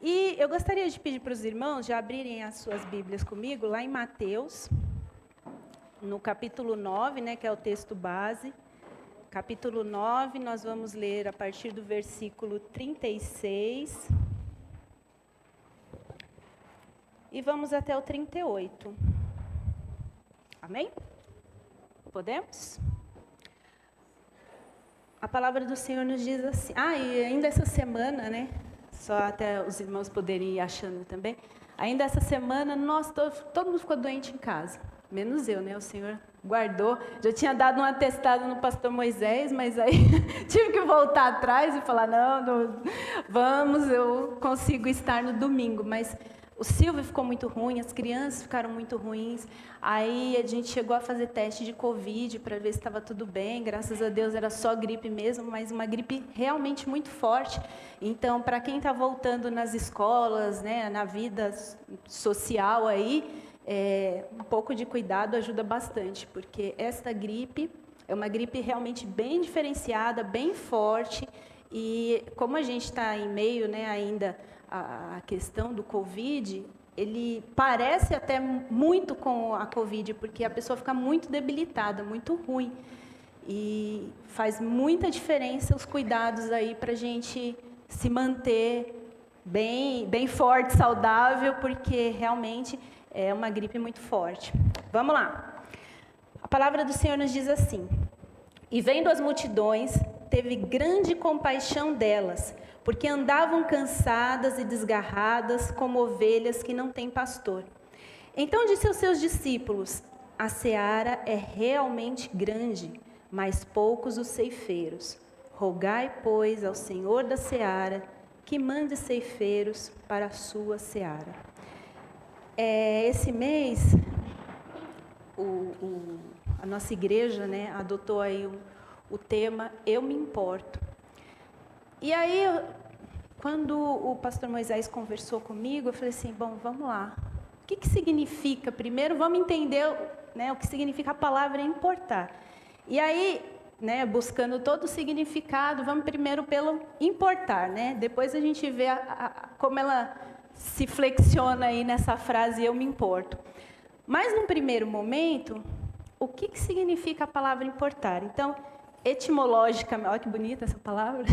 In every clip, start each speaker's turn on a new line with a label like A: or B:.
A: E eu gostaria de pedir para os irmãos já abrirem as suas Bíblias comigo, lá em Mateus, no capítulo 9, né, que é o texto base. Capítulo 9, nós vamos ler a partir do versículo 36 e vamos até o 38. Amém? Podemos? A palavra do Senhor nos diz assim, e ainda essa semana, né, só até os irmãos poderem ir achando também, ainda essa semana, todo mundo ficou doente em casa, menos eu, né, o Senhor guardou, já tinha dado um atestado no pastor Moisés, mas aí tive que voltar atrás e falar, não, vamos, eu consigo estar no domingo, mas o Silvio ficou muito ruim, as crianças ficaram muito ruins, aí a gente chegou a fazer teste de Covid para ver se estava tudo bem, graças a Deus era só gripe mesmo, mas uma gripe realmente muito forte. Então, para quem está voltando nas escolas, né, na vida social aí, um pouco de cuidado ajuda bastante, porque esta gripe é uma gripe realmente bem diferenciada, bem forte, e como a gente está em meio, né, ainda a questão do Covid, ele parece até muito com a Covid, porque a pessoa fica muito debilitada, muito ruim. E faz muita diferença os cuidados aí para a gente se manter bem forte, saudável, porque realmente é uma gripe muito forte. Vamos lá. A palavra do Senhor nos diz assim: E vendo as multidões, teve grande compaixão delas, porque andavam cansadas e desgarradas, como ovelhas que não têm pastor. Então disse aos seus discípulos: A seara é realmente grande, mas poucos os ceifeiros. Rogai, pois, ao Senhor da seara, que mande ceifeiros para a sua seara. Esse mês, a nossa igreja, né, adotou aí o tema Eu Me Importo. E aí, quando o pastor Moisés conversou comigo, eu falei assim, bom, vamos lá. O que significa? Primeiro, vamos entender, né, o que significa a palavra importar. E aí, né, buscando todo o significado, vamos primeiro pelo importar, né? Depois a gente vê como ela se flexiona aí nessa frase, eu me importo. Mas, num primeiro momento, o que significa a palavra importar? Então, etimologicamente, olha que bonita essa palavra,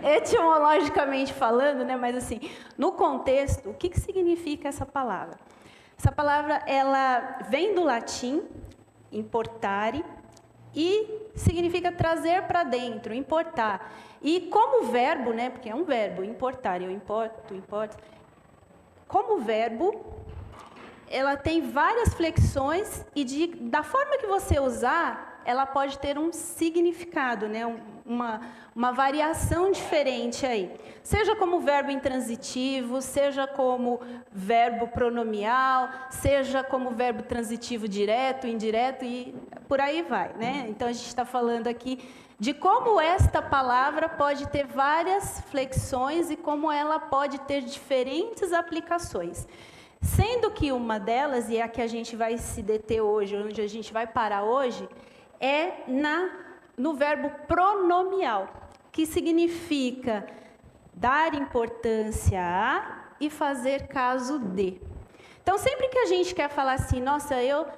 A: etimologicamente falando, né, mas assim, no contexto, o que significa essa palavra? Essa palavra, ela vem do latim, importare, e significa trazer para dentro, importar. E como verbo, né, porque é um verbo, importar, eu importo, tu importas, como verbo, ela tem várias flexões e da forma que você usar, ela pode ter um significado, né? uma variação diferente aí. Seja como verbo intransitivo, seja como verbo pronomial, seja como verbo transitivo direto, indireto e por aí vai, né? Então, a gente está falando aqui de como esta palavra pode ter várias flexões e como ela pode ter diferentes aplicações. Sendo que uma delas, e é a que a gente vai se deter hoje, onde a gente vai parar hoje, é no verbo pronomial, que significa dar importância a e fazer caso de. Então, sempre que a gente quer falar assim, nossa,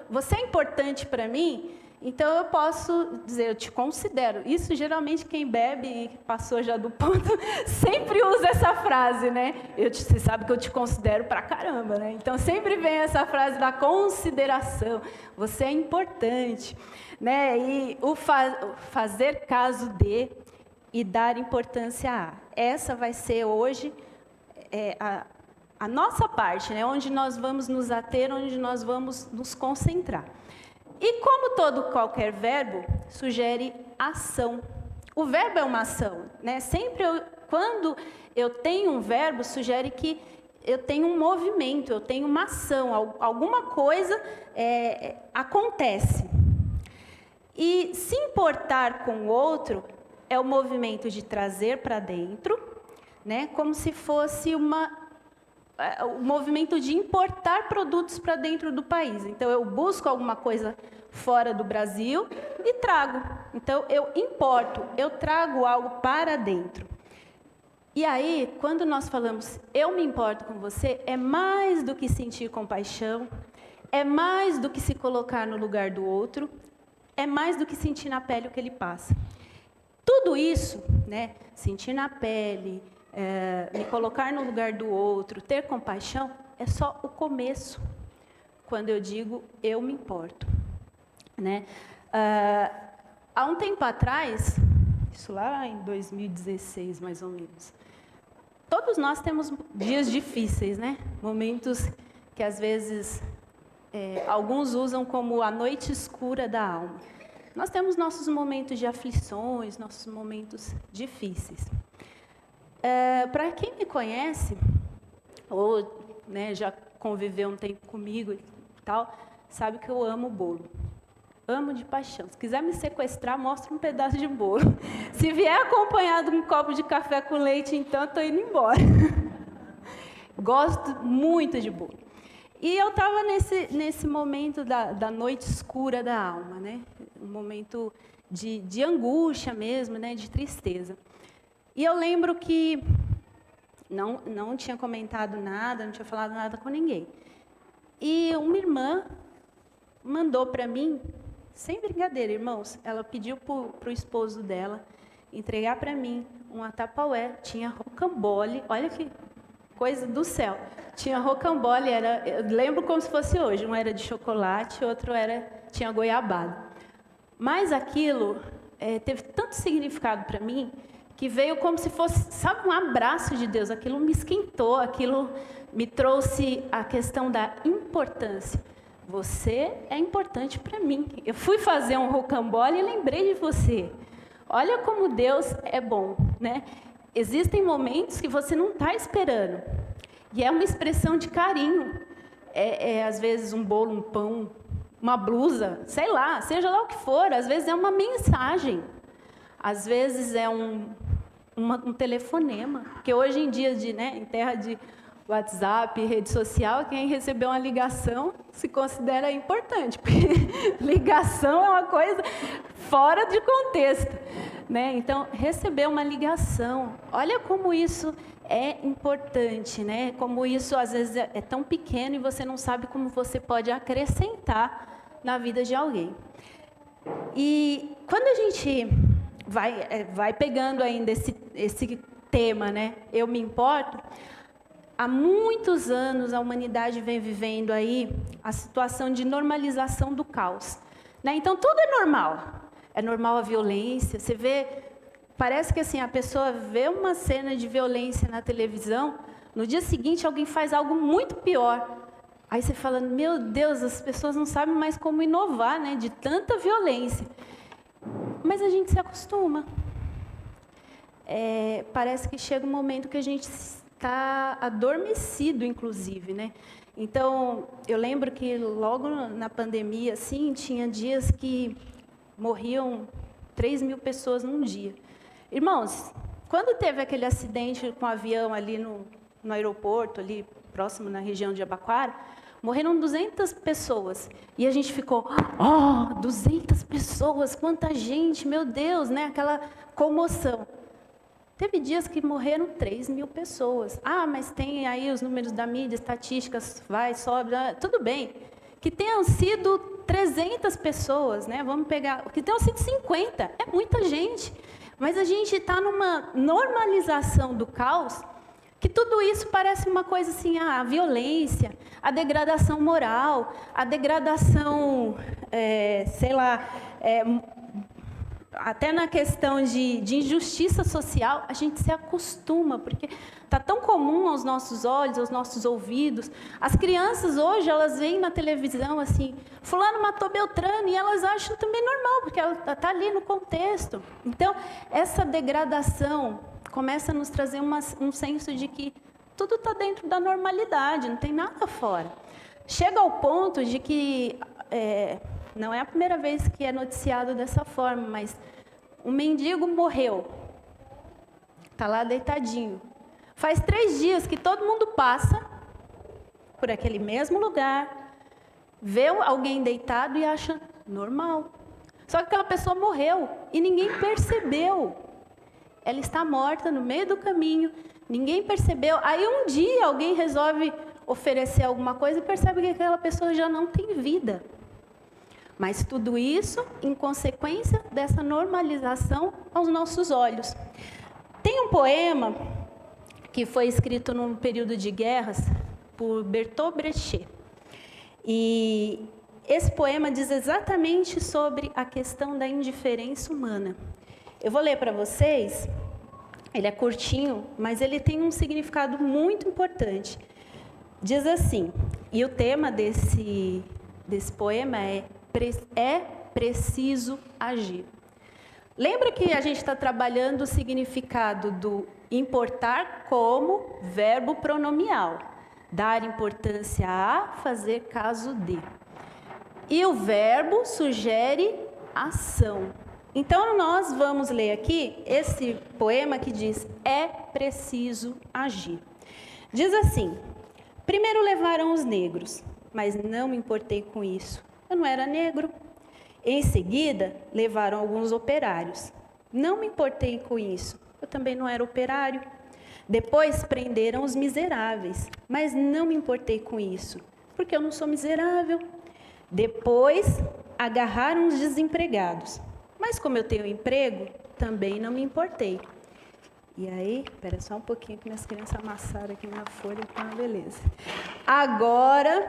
A: você é importante para mim, então eu posso dizer, eu te considero. Isso, geralmente, quem bebe e passou já do ponto, sempre usa essa frase, né? Você sabe que eu te considero pra caramba, né? Então, sempre vem essa frase da consideração. Você é importante, né? E o fazer caso de e dar importância a. Essa vai ser hoje a nossa parte, né? Onde nós vamos nos ater, onde nós vamos nos concentrar. E como qualquer verbo, sugere ação. O verbo é uma ação, né? Sempre quando eu tenho um verbo, sugere que eu tenho um movimento, eu tenho uma ação, alguma coisa acontece. E se importar com o outro é o movimento de trazer para dentro, né? Como se fosse o movimento de importar produtos para dentro do país. Então, eu busco alguma coisa fora do Brasil e trago. Então, eu importo, eu trago algo para dentro. E aí, quando nós falamos, eu me importo com você, é mais do que sentir compaixão, é mais do que se colocar no lugar do outro, é mais do que sentir na pele o que ele passa. Tudo isso, né, sentir na pele, me colocar no lugar do outro, ter compaixão, é só o começo, quando eu digo, eu me importo. Né? Há um tempo atrás, isso lá em 2016, mais ou menos, todos nós temos dias difíceis, né? Momentos que, às vezes, alguns usam como a noite escura da alma. Nós temos nossos momentos de aflições, nossos momentos difíceis. Para quem me conhece, ou né, já conviveu um tempo comigo e tal, sabe que eu amo bolo. Amo de paixão. Se quiser me sequestrar, mostra um pedaço de bolo. Se vier acompanhado de um copo de café com leite, então eu estou indo embora. Gosto muito de bolo. E eu estava nesse momento da noite escura da alma, né? Um momento de angústia mesmo, né? De tristeza. E eu lembro que não tinha comentado nada, não tinha falado nada com ninguém. E uma irmã mandou para mim, sem brincadeira, irmãos, ela pediu para o esposo dela entregar para mim uma Tupperware, tinha rocambole, olha que coisa do céu, tinha rocambole, eu lembro como se fosse hoje, um era de chocolate, outro tinha goiabada. Mas aquilo teve tanto significado para mim, que veio como se fosse, sabe, um abraço de Deus, aquilo me esquentou, aquilo me trouxe a questão da importância. Você é importante para mim. Eu fui fazer um rocambole e lembrei de você. Olha como Deus é bom, né? Existem momentos que você não está esperando. E é uma expressão de carinho. Às vezes, um bolo, um pão, uma blusa, sei lá, seja lá o que for. Às vezes, é uma mensagem. Às vezes, é um telefonema. Porque hoje em dia, em terra de WhatsApp, rede social, quem recebeu uma ligação se considera importante, porque ligação é uma coisa fora de contexto, né? Então, receber uma ligação, olha como isso é importante, né? Como isso, às vezes, é tão pequeno e você não sabe como você pode acrescentar na vida de alguém. E quando a gente vai pegando ainda esse tema, né? Eu me importo. Há muitos anos a humanidade vem vivendo aí a situação de normalização do caos, né? Então tudo é normal. É normal a violência. Você vê, parece que assim a pessoa vê uma cena de violência na televisão, no dia seguinte alguém faz algo muito pior. Aí você fala, meu Deus, as pessoas não sabem mais como inovar, né? De tanta violência. Mas a gente se acostuma. Parece que chega um momento que a gente está adormecido, inclusive, né? Então, eu lembro que logo na pandemia, assim, tinha dias que morriam 3.000 pessoas num dia. Irmãos, quando teve aquele acidente com o avião ali no aeroporto, ali próximo na região de Jabaquara, morreram 200 pessoas. E a gente ficou, 200 pessoas, quanta gente, meu Deus, né? Aquela comoção. Teve dias que morreram 3.000 pessoas. Mas tem aí os números da mídia, estatísticas, sobe, tudo bem. Que tenham sido 300 pessoas, né? Vamos pegar, que tenham sido 50, é muita gente. Mas a gente está numa normalização do caos, que tudo isso parece uma coisa assim, a violência, a degradação moral, a degradação, até na questão de injustiça social, a gente se acostuma, porque está tão comum aos nossos olhos, aos nossos ouvidos. As crianças hoje, elas veem na televisão assim, fulano matou Beltrano, e elas acham também normal, porque ela está ali no contexto. Então, essa degradação começa a nos trazer um senso de que tudo está dentro da normalidade, não tem nada fora. Chega ao ponto de que... não é a primeira vez que é noticiado dessa forma, mas um mendigo morreu. Está lá deitadinho. Faz 3 dias que todo mundo passa por aquele mesmo lugar, vê alguém deitado e acha normal. Só que aquela pessoa morreu e ninguém percebeu. ela está morta no meio do caminho, ninguém percebeu. Aí um dia alguém resolve oferecer alguma coisa e percebe que aquela pessoa já não tem vida. Mas tudo isso em consequência dessa normalização aos nossos olhos. Tem um poema que foi escrito num período de guerras por Bertolt Brecht. E esse poema diz exatamente sobre a questão da indiferença humana. Eu vou ler para vocês, ele é curtinho, mas ele tem um significado muito importante. Diz assim, e o tema desse poema é preciso agir. Lembra que a gente está trabalhando o significado do importar como verbo pronomial. Dar importância a, fazer caso de. E o verbo sugere ação. Então, nós vamos ler aqui esse poema que diz, é preciso agir. Diz assim, primeiro levaram os negros, mas não me importei com isso. Eu não era negro. Em seguida, levaram alguns operários. Não me importei com isso. Eu também não era operário. Depois prenderam os miseráveis, mas não me importei com isso, porque eu não sou miserável. Depois agarraram os desempregados, mas como eu tenho emprego, também não me importei. E aí, espera só um pouquinho que minhas crianças amassaram aqui na folha, então beleza. Agora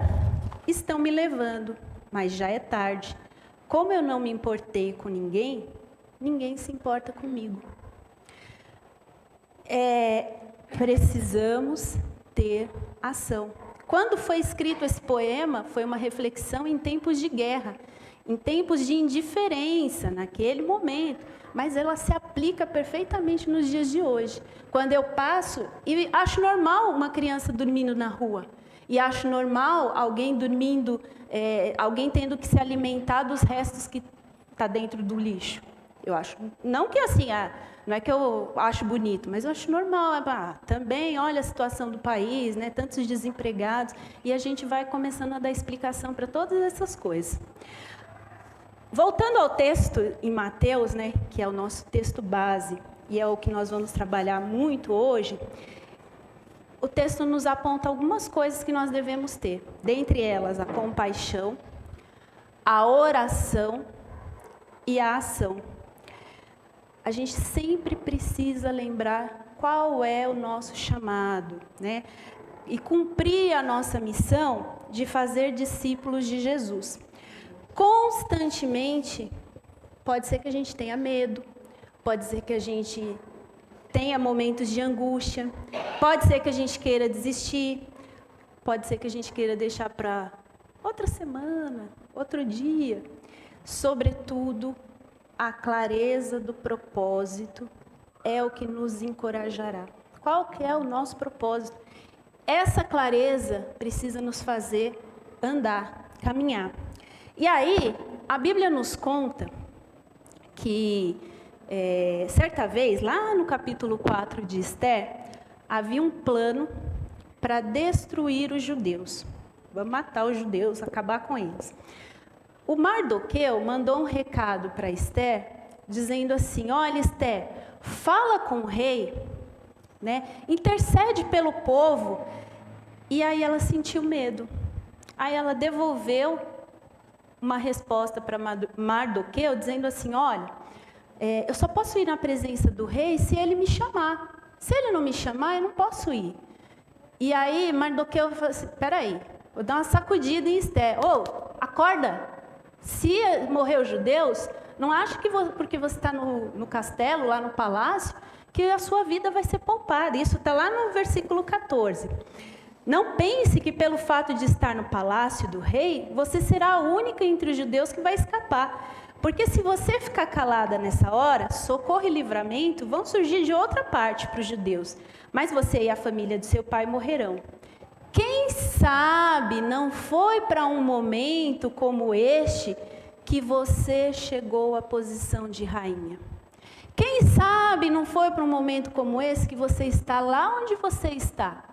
A: estão me levando, mas já é tarde. Como eu não me importei com ninguém, ninguém se importa comigo. Precisamos ter ação. Quando foi escrito esse poema, foi uma reflexão em tempos de guerra, em tempos de indiferença, naquele momento, mas ela se aplica perfeitamente nos dias de hoje. Quando eu passo e acho normal uma criança dormindo na rua, e acho normal alguém dormindo, alguém tendo que se alimentar dos restos que está dentro do lixo. Eu acho, não que assim, não é que eu acho bonito, mas eu acho normal. Também, olha a situação do país, né, tantos desempregados, e a gente vai começando a dar explicação para todas essas coisas. Voltando ao texto em Mateus, né, que é o nosso texto base, e é o que nós vamos trabalhar muito hoje, o texto nos aponta algumas coisas que nós devemos ter. Dentre elas, a compaixão, a oração e a ação. A gente sempre precisa lembrar qual é o nosso chamado, né? E cumprir a nossa missão de fazer discípulos de Jesus. Constantemente, pode ser que a gente tenha medo, pode ser que a gente tenha momentos de angústia, pode ser que a gente queira desistir, pode ser que a gente queira deixar para outra semana, outro dia. Sobretudo, a clareza do propósito é o que nos encorajará. Qual que é o nosso propósito? Essa clareza precisa nos fazer andar, caminhar. E aí, a Bíblia nos conta que, certa vez, lá no capítulo 4 de Esther, havia um plano para destruir os judeus. Vamos matar os judeus, acabar com eles. O Mardoqueu mandou um recado para Esther, dizendo assim, olha Esther, fala com o rei, né, intercede pelo povo. E aí ela sentiu medo. Aí ela devolveu uma resposta para Mardoqueu, dizendo assim, olha, eu só posso ir na presença do rei se ele me chamar. Se ele não me chamar, eu não posso ir. E aí Mardoqueu falou assim, peraí, vou dar uma sacudida em Esther. Acorda! Se morrer os judeus, não acha que porque você está no castelo, lá no palácio, que a sua vida vai ser poupada. Isso está lá no versículo 14. Não pense que pelo fato de estar no palácio do rei, você será a única entre os judeus que vai escapar. Porque se você ficar calada nessa hora, socorro e livramento vão surgir de outra parte para os judeus. Mas você e a família do seu pai morrerão. Quem sabe não foi para um momento como este que você chegou à posição de rainha? Quem sabe não foi para um momento como esse que você está lá onde você está?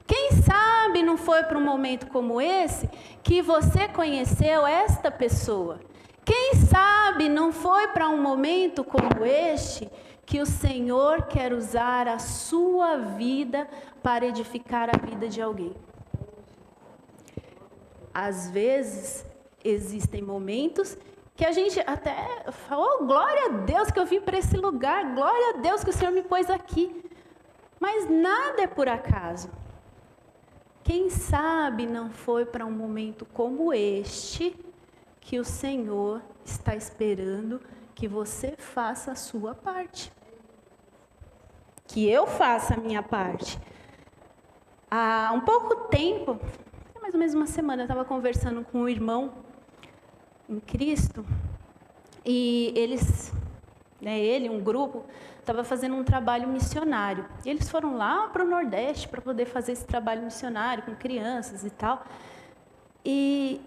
A: Quem sabe não foi para um momento como esse que você conheceu esta pessoa? Quem sabe não foi para um momento como este que o Senhor quer usar a sua vida para edificar a vida de alguém. Às vezes, existem momentos que a gente até fala, oh, glória a Deus que eu vim para esse lugar, glória a Deus que o Senhor me pôs aqui. Mas nada é por acaso. Quem sabe não foi para um momento como este que o Senhor está esperando que você faça a sua parte. Que eu faça a minha parte. Há um pouco tempo, mais ou menos uma semana, eu estava conversando com um irmão em Cristo, e ele, um grupo, estava fazendo um trabalho missionário. E eles foram lá para o Nordeste para poder fazer esse trabalho missionário com crianças e tal. E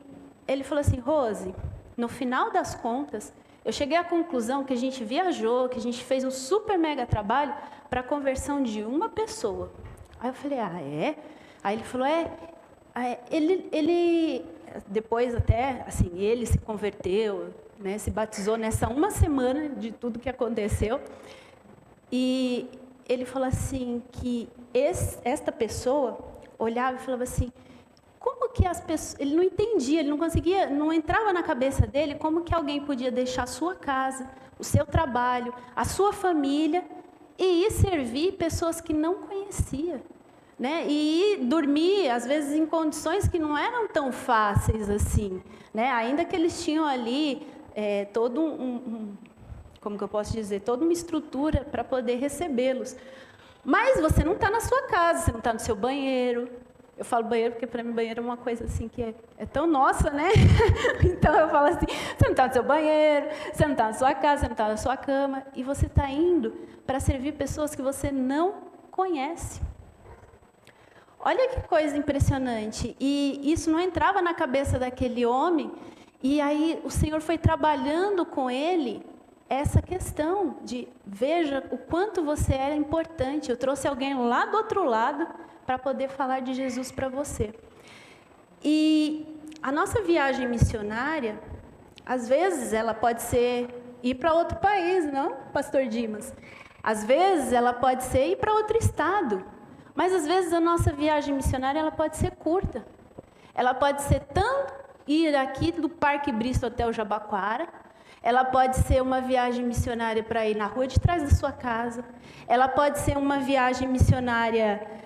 A: ele falou assim, Rose, no final das contas, eu cheguei à conclusão que a gente viajou, que a gente fez um super mega trabalho para a conversão de uma pessoa. Aí eu falei, ah, é? Aí ele falou, ele depois até, assim, ele se converteu, né, se batizou nessa uma semana de tudo que aconteceu. E ele falou assim, que esta pessoa olhava e falava assim, como que as pessoas... Ele não entendia, ele não conseguia, não entrava na cabeça dele como que alguém podia deixar a sua casa, o seu trabalho, a sua família e ir servir pessoas que não conhecia, né? E ir dormir, às vezes, em condições que não eram tão fáceis assim, né? Ainda que eles tinham ali todo como que eu posso dizer, toda uma estrutura para poder recebê-los. Mas você não está na sua casa, você não está no seu banheiro. Eu falo banheiro porque, para mim, banheiro é uma coisa assim que é tão nossa, né? Então, eu falo assim, você não está no seu banheiro, você não está na sua casa, você não está na sua cama, e você está indo para servir pessoas que você não conhece. Olha que coisa impressionante. E isso não entrava na cabeça daquele homem, e aí o Senhor foi trabalhando com ele essa questão de, veja o quanto você é importante. Eu trouxe alguém lá do outro lado para poder falar de Jesus para você. E a nossa viagem missionária, às vezes ela pode ser ir para outro país, não, Pastor Dimas? Às vezes ela pode ser ir para outro estado. Mas às vezes a nossa viagem missionária ela pode ser curta. Ela pode ser tanto ir aqui do Parque Bristol até o Jabaquara. Ela pode ser uma viagem missionária para ir na rua de trás da sua casa. Ela pode ser uma viagem missionária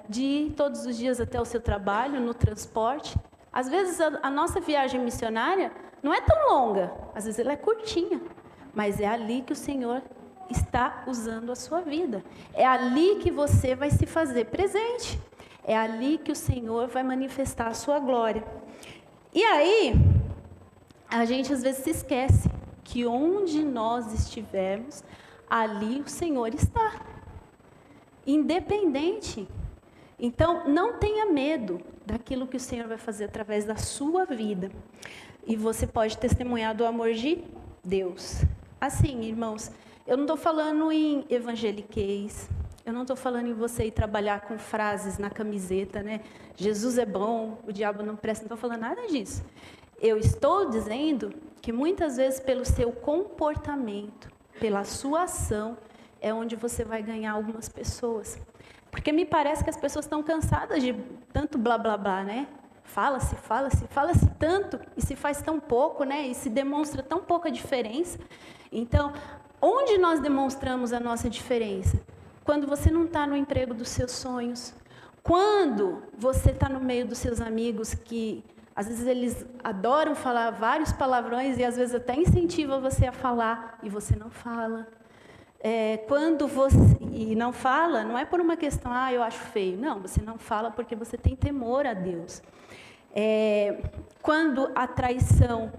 A: de ir todos os dias até o seu trabalho, no transporte. Às vezes a nossa viagem missionária não é tão longa, às vezes ela é curtinha, mas é ali que o Senhor está usando a sua vida. É ali que você vai se fazer presente. É ali que o Senhor vai manifestar a sua glória. E aí, a gente às vezes se esquece que onde nós estivermos, ali o Senhor está. Independente. Então, não tenha medo daquilo que o Senhor vai fazer através da sua vida. E você pode testemunhar do amor de Deus. Assim, irmãos, eu não estou falando em evangeliquez, eu não estou falando em você ir trabalhar com frases na camiseta, né? Jesus é bom, o diabo não presta, não estou falando nada disso. Eu estou dizendo que muitas vezes pelo seu comportamento, pela sua ação, é onde você vai ganhar algumas pessoas. Porque me parece que as pessoas estão cansadas de tanto blá blá blá, né? Fala-se tanto e se faz tão pouco, né? E se demonstra tão pouca diferença. Então, onde nós demonstramos a nossa diferença? Quando você não está no emprego dos seus sonhos. Quando você está no meio dos seus amigos que, às vezes, eles adoram falar vários palavrões e, às vezes, até incentivam você a falar e você não fala. Quando você não fala, não é por uma questão, eu acho feio. Não, você não fala porque você tem temor a Deus. Quando a traição,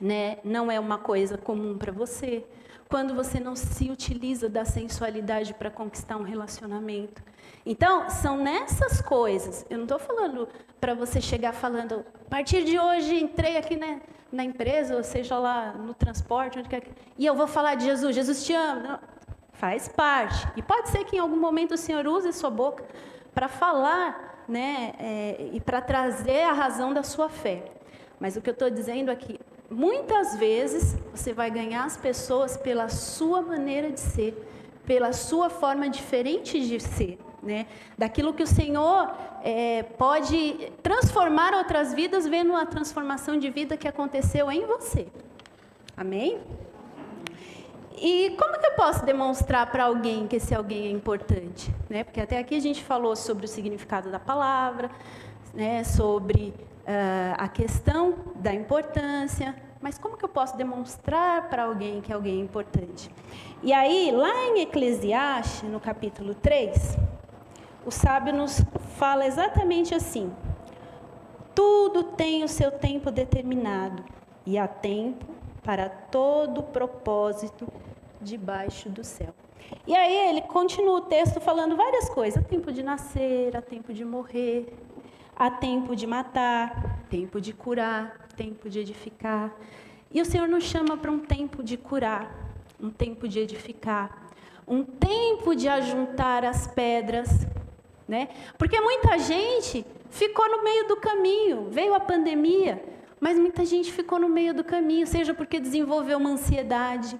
A: né, não é uma coisa comum para você. Quando você não se utiliza da sensualidade para conquistar um relacionamento. Então, são nessas coisas. Eu não estou falando para você chegar falando, a partir de hoje entrei aqui na empresa, ou seja lá no transporte, onde quer que... e eu vou falar de Jesus, Jesus te ama. Não, faz parte. E pode ser que em algum momento o Senhor use a sua boca para falar, né, e para trazer a razão da sua fé. Mas o que eu estou dizendo aqui, muitas vezes você vai ganhar as pessoas pela sua maneira de ser, pela sua forma diferente de ser, né? Daquilo que o Senhor pode transformar outras vidas, vendo a transformação de vida que aconteceu em você. Amém? E como que eu posso demonstrar para alguém que esse alguém é importante? Né? Porque até aqui a gente falou sobre o significado da palavra, né? Sobre a questão da importância, mas como que eu posso demonstrar para alguém que alguém é importante? E aí, lá em Eclesiastes, no capítulo 3, o sábio nos fala exatamente assim: tudo tem o seu tempo determinado, e há tempo para todo propósito debaixo do céu. E aí ele continua o texto falando várias coisas: há tempo de nascer, há tempo de morrer, há tempo de matar, tempo de curar, tempo de edificar. E o Senhor nos chama para um tempo de curar, um tempo de edificar, um tempo de ajuntar as pedras, né? Porque muita gente ficou no meio do caminho, veio a pandemia, mas muita gente ficou no meio do caminho, seja porque desenvolveu uma ansiedade,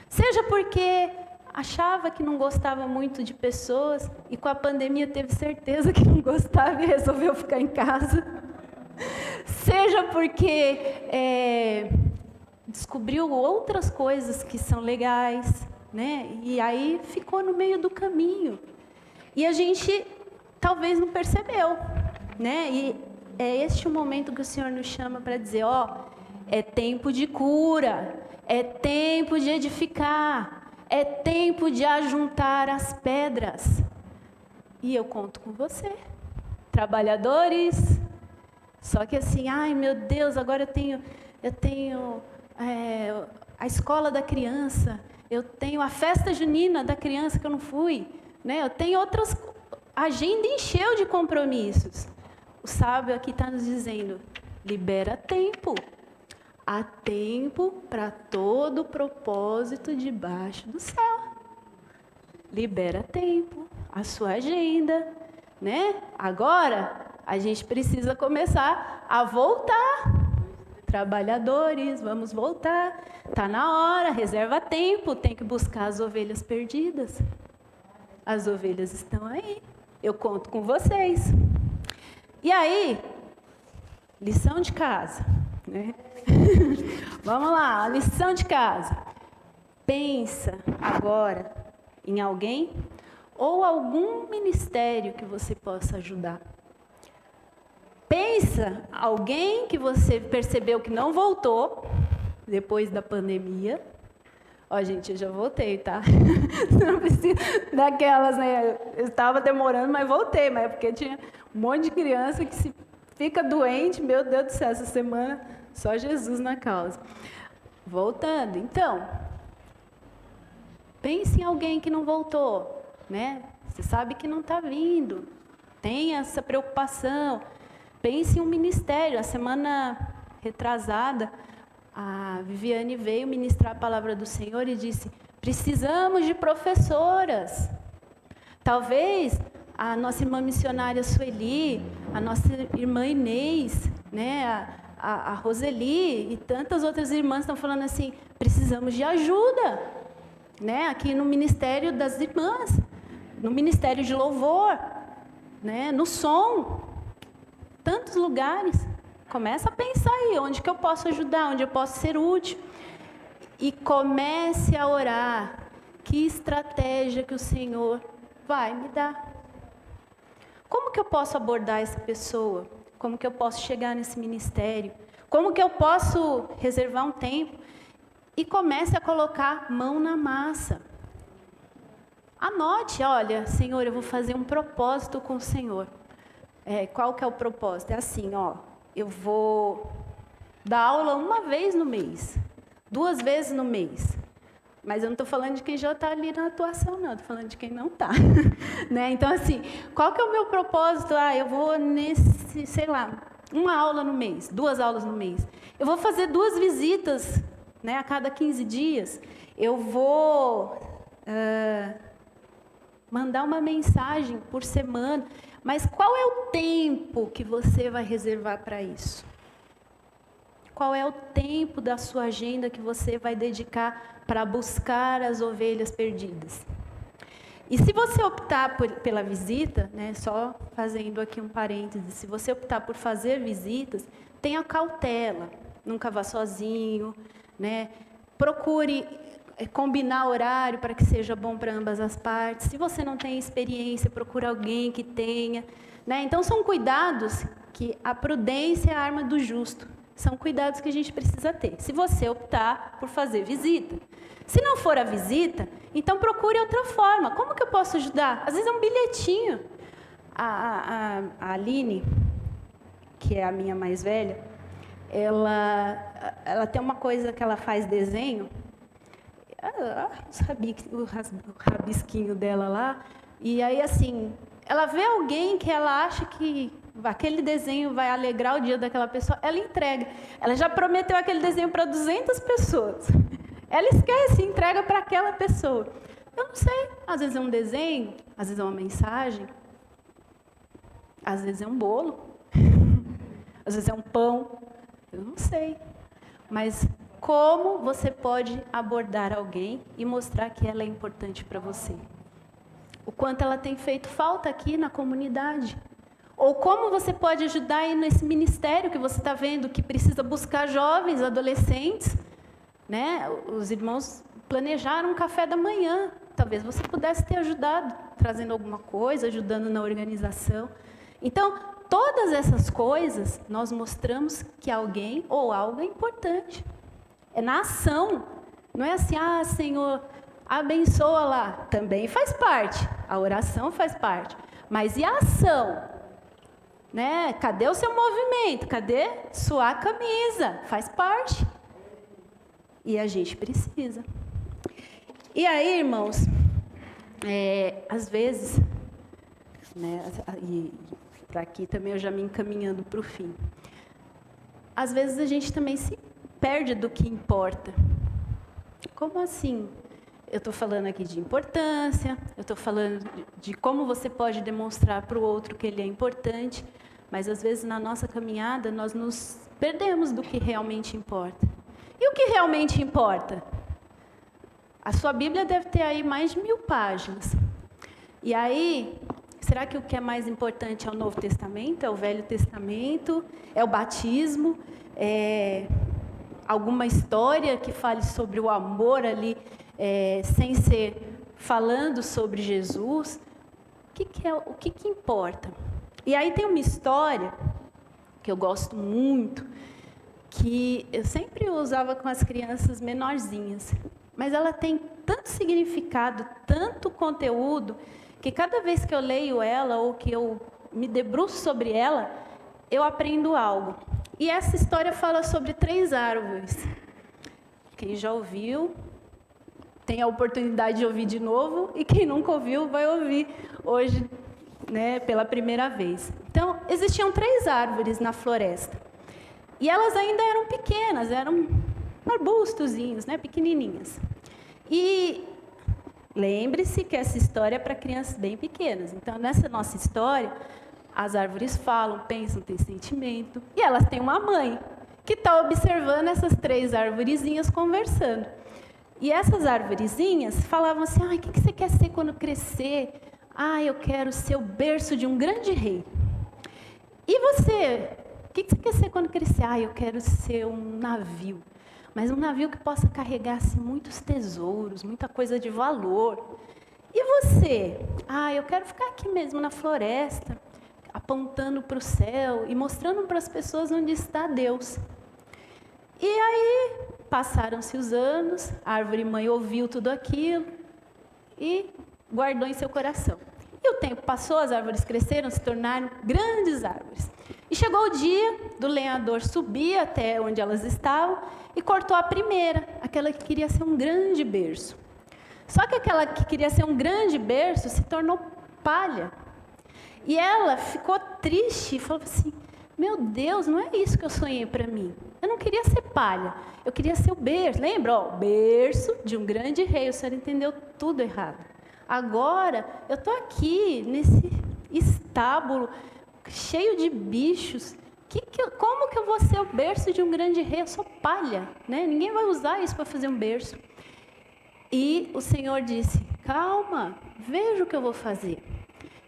A: seja porque achava que não gostava muito de pessoas e com a pandemia teve certeza que não gostava e resolveu ficar em casa. Seja porque descobriu outras coisas que são legais, né? E aí ficou no meio do caminho. E a gente talvez não percebeu, né? E é este o momento que o Senhor nos chama para dizer: é tempo de cura, é tempo de edificar, é tempo de ajuntar as pedras. E eu conto com você, trabalhadores. Só que assim, ai meu Deus, agora eu tenho a escola da criança, eu tenho a festa junina da criança que eu não fui, né? Eu tenho outras, a agenda encheu de compromissos. O sábio aqui está nos dizendo: libera tempo. Há tempo para todo propósito debaixo do céu. Libera tempo, a sua agenda, né? Agora a gente precisa começar a voltar. Trabalhadores, vamos voltar. Está na hora, reserva tempo, tem que buscar as ovelhas perdidas. As ovelhas estão aí. Eu conto com vocês. E aí, lição de casa, né? Vamos lá, a lição de casa. Pensa agora em alguém ou algum ministério que você possa ajudar. Pensa alguém que você percebeu que não voltou depois da pandemia. Ó, gente, eu já voltei, tá? Não precisa daquelas, né? Eu estava demorando, mas voltei. Mas é porque tinha um monte de criança que se fica doente. Meu Deus do céu, essa semana só Jesus na causa. Voltando, então, pense em alguém que não voltou, né? Você sabe que não está vindo. Tem essa preocupação. Pense em um ministério. A semana retrasada, a Viviane veio ministrar a palavra do Senhor e disse: precisamos de professoras. Talvez a nossa irmã missionária Sueli, a nossa irmã Inês, né, a Roseli e tantas outras irmãs estão falando assim: precisamos de ajuda, né, aqui no Ministério das Irmãs, no Ministério de Louvor, né, no som, tantos lugares. Começa a pensar aí, onde que eu posso ajudar, onde eu posso ser útil. E comece a orar. Que estratégia que o Senhor vai me dar? Como que eu posso abordar essa pessoa? Como que eu posso chegar nesse ministério? Como que eu posso reservar um tempo? E comece a colocar mão na massa. Anote, olha, Senhor, eu vou fazer um propósito com o Senhor. Qual que é o propósito? É assim, ó. Eu vou dar aula uma vez no mês, 2 vezes no mês. Mas eu não estou falando de quem já está ali na atuação, não. Estou falando de quem não está. Né? Então, assim, qual que é o meu propósito? Eu vou nesse, sei lá, 1 aula no mês, 2 aulas no mês. Eu vou fazer 2 visitas, né, a cada 15 dias. Eu vou mandar uma mensagem por semana. Mas qual é o tempo que você vai reservar para isso? Qual é o tempo da sua agenda que você vai dedicar para buscar as ovelhas perdidas? E se você optar pela visita, né, só fazendo aqui um parêntese, se você optar por fazer visitas, tenha cautela, nunca vá sozinho, né? Procure combinar horário para que seja bom para ambas as partes. Se você não tem experiência, procure alguém que tenha, né? Então, são cuidados que a prudência é a arma do justo. São cuidados que a gente precisa ter, se você optar por fazer visita. Se não for a visita, então procure outra forma. Como que eu posso ajudar? Às vezes é um bilhetinho. A Aline, que é a minha mais velha, ela tem uma coisa que ela faz desenho, o rabisquinho dela lá, e aí assim, ela vê alguém que ela acha que aquele desenho vai alegrar o dia daquela pessoa, ela entrega. Ela já prometeu aquele desenho para 200 pessoas. Ela esquece e entrega para aquela pessoa. Eu não sei, às vezes é um desenho, às vezes é uma mensagem, às vezes é um bolo, às vezes é um pão, eu não sei. Mas como você pode abordar alguém e mostrar que ela é importante para você? O quanto ela tem feito falta aqui na comunidade? Ou como você pode ajudar aí nesse ministério que você está vendo, que precisa buscar jovens, adolescentes, né? Os irmãos planejaram um café da manhã. Talvez você pudesse ter ajudado, trazendo alguma coisa, ajudando na organização. Então, todas essas coisas, nós mostramos que alguém ou algo é importante. É na ação. Não é assim, Senhor, abençoa lá. Também faz parte. A oração faz parte. Mas e a ação? Né? Cadê o seu movimento? Cadê suar a camisa? Faz parte. E a gente precisa. E aí, irmãos, às vezes, né, e para aqui também eu já me encaminhando para o fim, às vezes a gente também se perde do que importa. Como assim? Eu estou falando aqui de importância, eu estou falando de como você pode demonstrar para o outro que ele é importante, mas às vezes na nossa caminhada nós nos perdemos do que realmente importa. E o que realmente importa? A sua Bíblia deve ter aí mais de 1000 páginas. E aí, será que o que é mais importante é o Novo Testamento, é o Velho Testamento, é o batismo, é alguma história que fale sobre o amor ali, sem ser falando sobre Jesus? O que importa? E aí tem uma história que eu gosto muito, que eu sempre usava com as crianças menorzinhas, mas ela tem tanto significado, tanto conteúdo, que cada vez que eu leio ela ou que eu me debruço sobre ela, eu aprendo algo. E essa história fala sobre 3 árvores. Quem já ouviu, tem a oportunidade de ouvir de novo, e quem nunca ouviu, vai ouvir hoje, né, pela primeira vez. Então, existiam 3 árvores na floresta. E elas ainda eram pequenas, eram arbustozinhos, né, pequenininhas. E lembre-se que essa história é para crianças bem pequenas. Então, nessa nossa história, as árvores falam, pensam, têm sentimento. E elas têm uma mãe que está observando essas 3 arvorezinhas conversando. E essas arvorezinhas falavam assim, o que você quer ser quando crescer? Eu quero ser o berço de um grande rei. E você? O que você quer ser quando crescer? Eu quero ser um navio. Mas um navio que possa carregar assim, muitos tesouros, muita coisa de valor. E você? Eu quero ficar aqui mesmo na floresta, apontando para o céu e mostrando para as pessoas onde está Deus. E aí, passaram-se os anos, a árvore mãe ouviu tudo aquilo e guardou em seu coração. E o tempo passou, as árvores cresceram, se tornaram grandes árvores. E chegou o dia do lenhador subir até onde elas estavam e cortou a primeira, aquela que queria ser um grande berço. Só que aquela que queria ser um grande berço se tornou palha. E ela ficou triste e falou assim, meu Deus, não é isso que eu sonhei para mim. Eu não queria ser palha, eu queria ser o berço. Lembra? Berço de um grande rei, o senhor entendeu tudo errado. Agora, eu estou aqui nesse estábulo cheio de bichos Como que eu vou ser o berço de um grande rei? Eu sou palha, né? Ninguém vai usar isso para fazer um berço. E o Senhor disse, calma, veja o que eu vou fazer.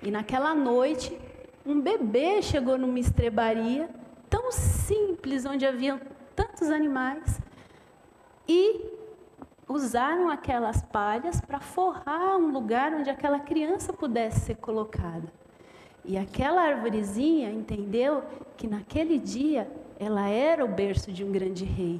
A: E naquela noite, um bebê chegou numa estrebaria, tão simples, onde havia tantos animais, e usaram aquelas palhas para forrar um lugar onde aquela criança pudesse ser colocada. E aquela arvorezinha entendeu que naquele dia ela era o berço de um grande rei,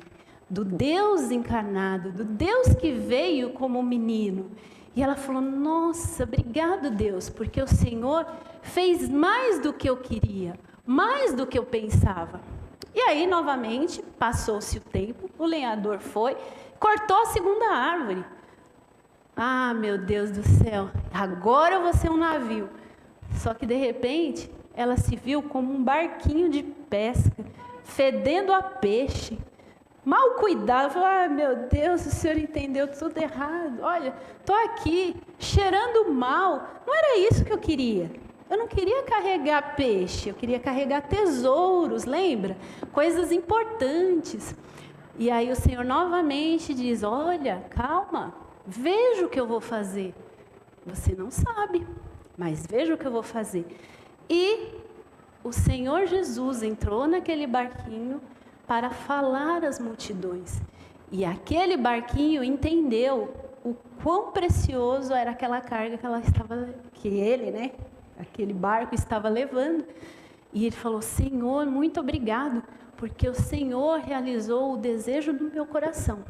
A: do Deus encarnado, do Deus que veio como menino. E ela falou, nossa, obrigado Deus, porque o Senhor fez mais do que eu queria, mais do que eu pensava. E aí, novamente, passou-se o tempo, o lenhador foi, cortou a segunda árvore. Ah, meu Deus do céu, agora eu vou ser um navio. Só que, de repente, ela se viu como um barquinho de pesca, fedendo a peixe. Mal cuidado, falou, ah, meu Deus, o senhor entendeu tudo errado. Olha, estou aqui, cheirando mal. Não era isso que eu queria. Eu não queria carregar peixe, eu queria carregar tesouros, lembra? Coisas importantes. E aí o Senhor novamente diz, olha, calma, veja o que eu vou fazer. Você não sabe, mas veja o que eu vou fazer. E o Senhor Jesus entrou naquele barquinho para falar às multidões. E aquele barquinho entendeu o quão precioso era aquela carga que ele, né, aquele barco estava levando. E ele falou, Senhor, muito obrigado, porque o Senhor realizou o desejo do meu coração.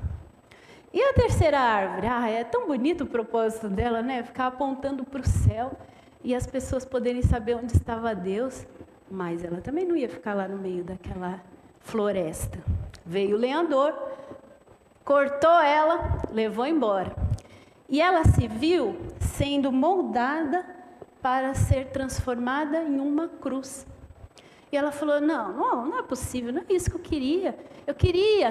A: E a terceira árvore? Ah, é tão bonito o propósito dela, né? Ficar apontando para o céu e as pessoas poderem saber onde estava Deus. Mas ela também não ia ficar lá no meio daquela floresta. Veio o lenhador, cortou ela, levou embora. E ela se viu sendo moldada para ser transformada em uma cruz. E ela falou, não é possível, não é isso que eu queria. Eu queria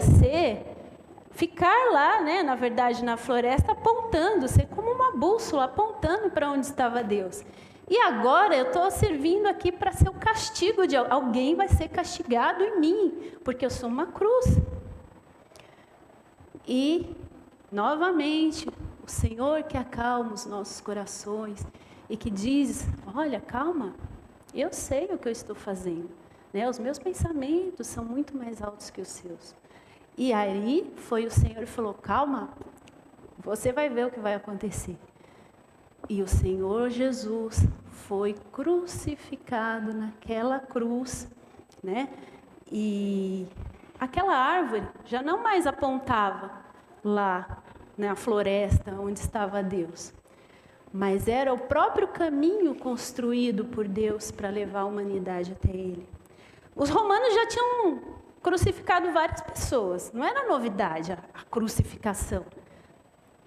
A: ficar lá, né, na verdade, na floresta, apontando, ser como uma bússola, apontando para onde estava Deus. E agora eu estou servindo aqui para ser o castigo de alguém, vai ser castigado em mim, porque eu sou uma cruz. E, novamente, o Senhor que acalma os nossos corações e que diz, olha, calma, eu sei o que eu estou fazendo, né? Os meus pensamentos são muito mais altos que os seus. E aí foi o Senhor e falou, calma, você vai ver o que vai acontecer. E o Senhor Jesus foi crucificado naquela cruz, né? E aquela árvore já não mais apontava lá na floresta onde estava Deus, mas era o próprio caminho construído por Deus para levar a humanidade até Ele. Os romanos já tinham crucificado várias pessoas, não era novidade a crucificação,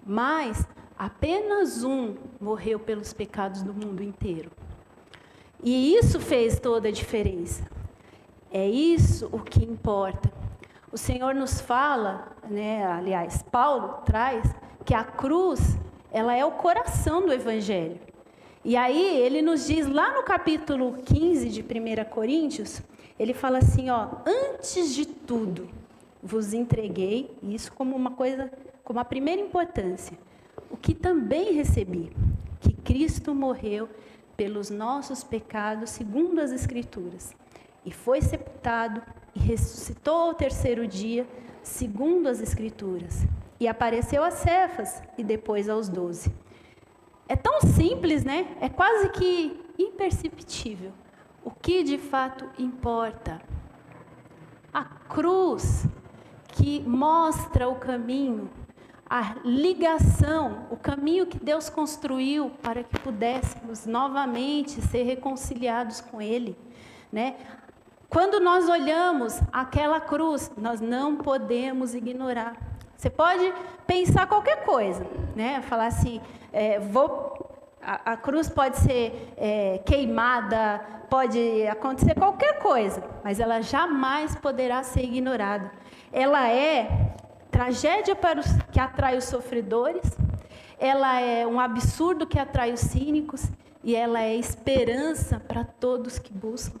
A: mas apenas um morreu pelos pecados do mundo inteiro. E isso fez toda a diferença. É isso o que importa. O Senhor nos fala, né, aliás, Paulo traz que a cruz, ela é o coração do Evangelho. E aí ele nos diz lá no capítulo 15 de 1 Coríntios, ele fala assim, ó, antes de tudo vos entreguei, isso como uma coisa, como a primeira importância, o que também recebi, que Cristo morreu pelos nossos pecados segundo as Escrituras, e foi sepultado e ressuscitou ao terceiro dia segundo as Escrituras, e apareceu a Cefas e depois aos 12. É tão simples, né? É quase que imperceptível. O que de fato importa? A cruz que mostra o caminho, a ligação, o caminho que Deus construiu para que pudéssemos novamente ser reconciliados com Ele, né? Quando nós olhamos aquela cruz, nós não podemos ignorar. Você pode pensar qualquer coisa, né? Falar assim, a cruz pode ser queimada, pode acontecer qualquer coisa, mas ela jamais poderá ser ignorada. Ela é tragédia para os que atrai os sofredores, ela é um absurdo que atrai os cínicos e ela é esperança para todos que buscam.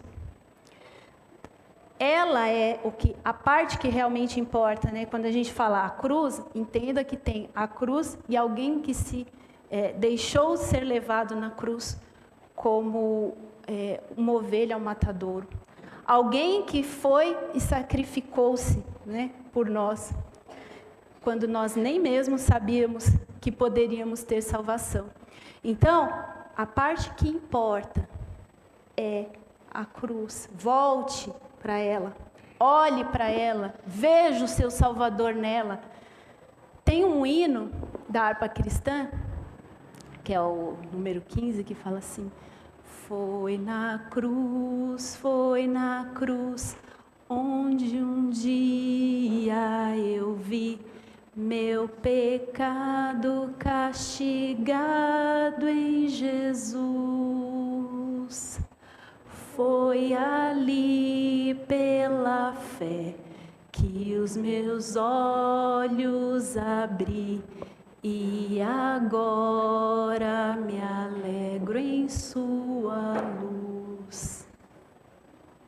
A: ela é a parte que realmente importa, né? Quando a gente fala a cruz, entenda que tem a cruz e alguém que se deixou ser levado na cruz como uma ovelha ao matadouro. Alguém que foi e sacrificou-se, né, por nós, quando nós nem mesmo sabíamos que poderíamos ter salvação. Então, a parte que importa é a cruz. Volte para ela, olhe para ela, veja o seu Salvador nela. Tem um hino da harpa cristã, que é o número 15, que fala assim: foi na cruz, onde um dia eu vi meu pecado castigado em Jesus. Foi ali pela fé que os meus olhos abri e agora me alegro em sua luz.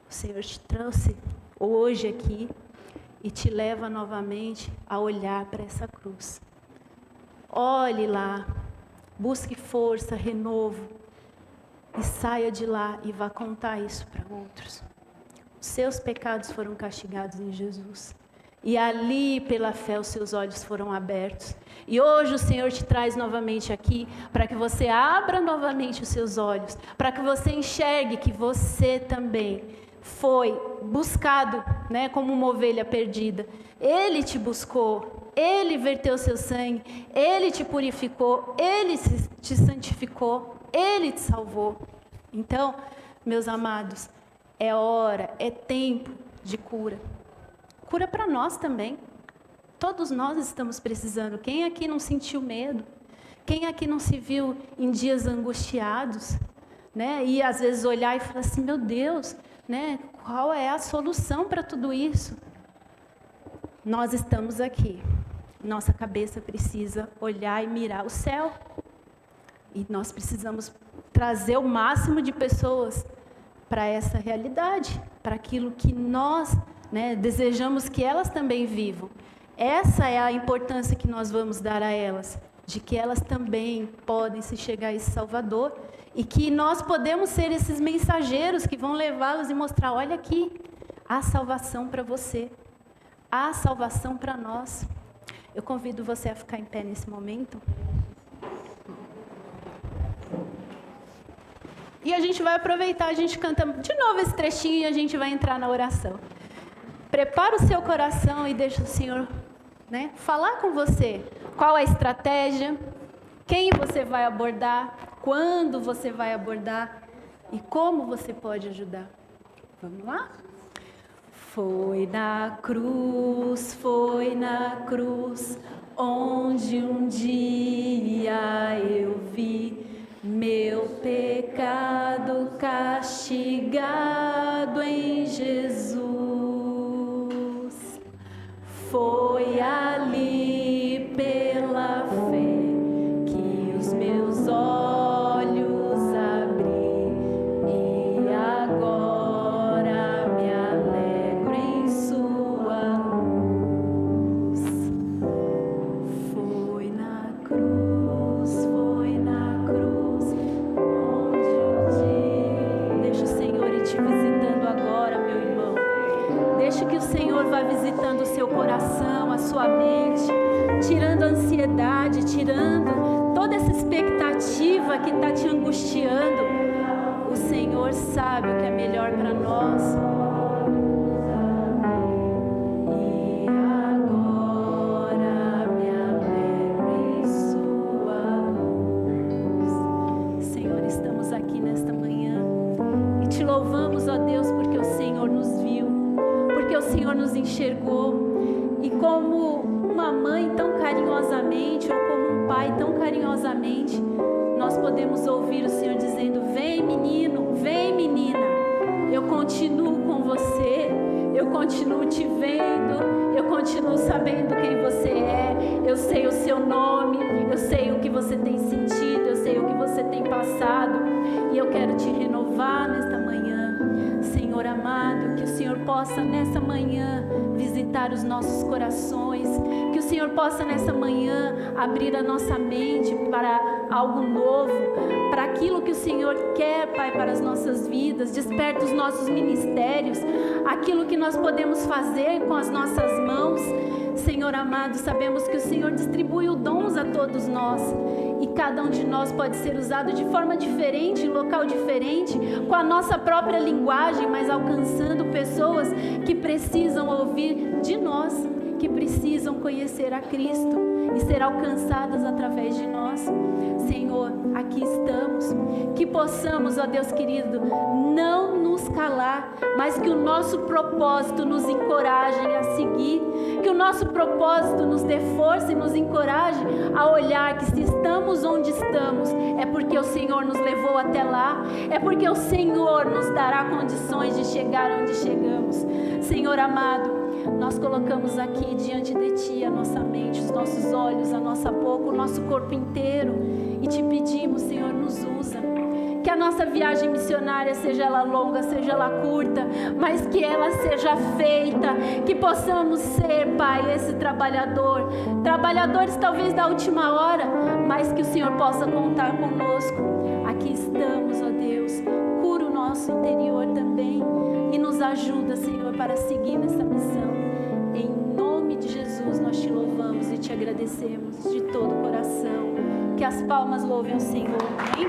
A: O Senhor te trouxe hoje aqui e te leva novamente a olhar para essa cruz. Olhe lá, busque força, renovo. E saia de lá e vá contar isso para outros. Os seus pecados foram castigados em Jesus. E ali, pela fé, os seus olhos foram abertos. E hoje o Senhor te traz novamente aqui, para que você abra novamente os seus olhos, para que você enxergue que você também foi buscado, né, como uma ovelha perdida. Ele te buscou, Ele verteu seu sangue, Ele te purificou, Ele te santificou, Ele te salvou. Então, meus amados, é hora, é tempo de cura. Cura para nós também. Todos nós estamos precisando. Quem aqui não sentiu medo? Quem aqui não se viu em dias angustiados? Né? E às vezes olhar e falar assim, meu Deus, né? Qual é a solução para tudo isso? Nós estamos aqui. Nossa cabeça precisa olhar e mirar o céu. E nós precisamos trazer o máximo de pessoas para essa realidade, para aquilo que nós, né, desejamos que elas também vivam. Essa é a importância que nós vamos dar a elas, de que elas também podem se chegar a esse Salvador e que nós podemos ser esses mensageiros que vão levá-los e mostrar, olha aqui, há salvação para você, há salvação para nós. Eu convido você a ficar em pé nesse momento. E a gente vai aproveitar, a gente canta de novo esse trechinho e a gente vai entrar na oração. Prepara o seu coração e deixa o Senhor, né, falar com você. Qual a estratégia, quem você vai abordar, quando você vai abordar e como você pode ajudar. Vamos lá? Foi na cruz, onde um dia eu vi meu pecado castigado em Jesus. Foi ali pela fé que os meus olhos abri e agora me alegro em sua luz. Foi na cruz, onde um dia... Deixa o Senhor ir te visitando agora, meu irmão. Deixa que o Senhor vá visitando o seu coração, a sua mente, tirando a ansiedade, tirando toda essa expectativa que está te angustiando. O Senhor sabe o que é melhor para nós. E agora me alegro em sua luz. Senhor, estamos aqui nesta manhã e te louvamos, ó Deus, porque o Senhor nos viu, porque o Senhor nos enxergou. E como uma mãe tão carinhosamente, ou como um pai tão carinhosamente, nós podemos ouvir o Senhor dizendo, vem menino, vem menina, eu continuo com você, eu continuo te vendo, eu continuo sabendo quem você é, eu sei o seu nome, eu sei o que você tem sentido, eu sei o que você tem passado, e eu quero te renovar nesta manhã, Senhor amado, que o Senhor possa nessa manhã visitar os nossos corações, que o Senhor possa nessa manhã abrir a nossa mente para algo novo, para aquilo que o Senhor quer, Pai, para as nossas vidas. Desperta os nossos ministérios, aquilo que nós podemos fazer com as nossas mãos. Senhor amado, sabemos que o Senhor distribui os dons a todos nós, e cada um de nós pode ser usado de forma diferente, em local diferente, com a nossa própria linguagem, mas alcançando pessoas que precisam ouvir de nós, que precisam conhecer a Cristo e ser alcançadas através de nós. Senhor, aqui estamos, que possamos, ó Deus querido, não nos calar, mas que o nosso propósito nos encoraje a seguir, que o nosso propósito nos dê força e nos encoraje a olhar que se estamos onde estamos, é porque o Senhor nos levou até lá, é porque o Senhor nos dará condições de chegar onde chegamos. Senhor amado, nós colocamos aqui diante de Ti a nossa mente, os nossos olhos, a nossa boca, o nosso corpo inteiro, e Te pedimos, Senhor, nos usa. Que a nossa viagem missionária, seja ela longa, seja ela curta, mas que ela seja feita, que possamos ser, Pai, esse trabalhador, trabalhadores talvez da última hora, mas que o Senhor possa contar conosco. Aqui estamos, ó Deus, cura o nosso interior também e nos ajuda, Senhor, para seguir nessa missão. Em nome de Jesus nós Te louvamos e Te agradecemos de todo o coração. Que as palmas louvem o Senhor. Amém?